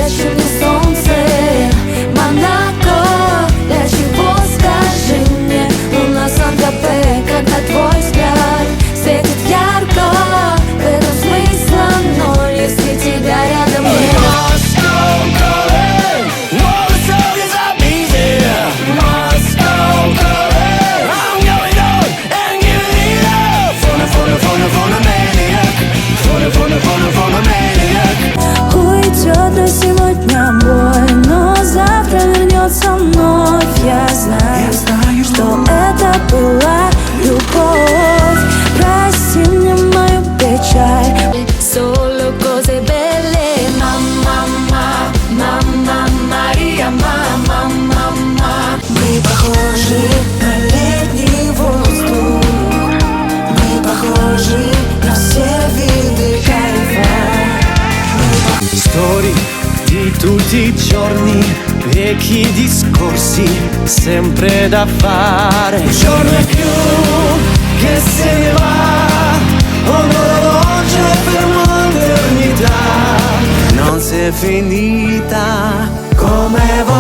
Зачем мне солнце, Монако? Для чего, скажи мне, луна Сан-Тропе, когда твой взгляд светит ярко? В этом смысла ноль, если тебя рядом нет. Уйдет на сегодня бой, но завтра вернется вновь. Я знаю, что это была любовь. Прости мне мою печаль. Solo cose belle, mamma, mamma, Maria, mamma, mamma. Мы похожи на летний воздух, мы похожи на все виды кайфа. Storie di tutti i giorni, vecchi discorsi, sempre da fare. Un giorno è più che se ne va, un orologio fermo l'eternità. Non si è finita come va.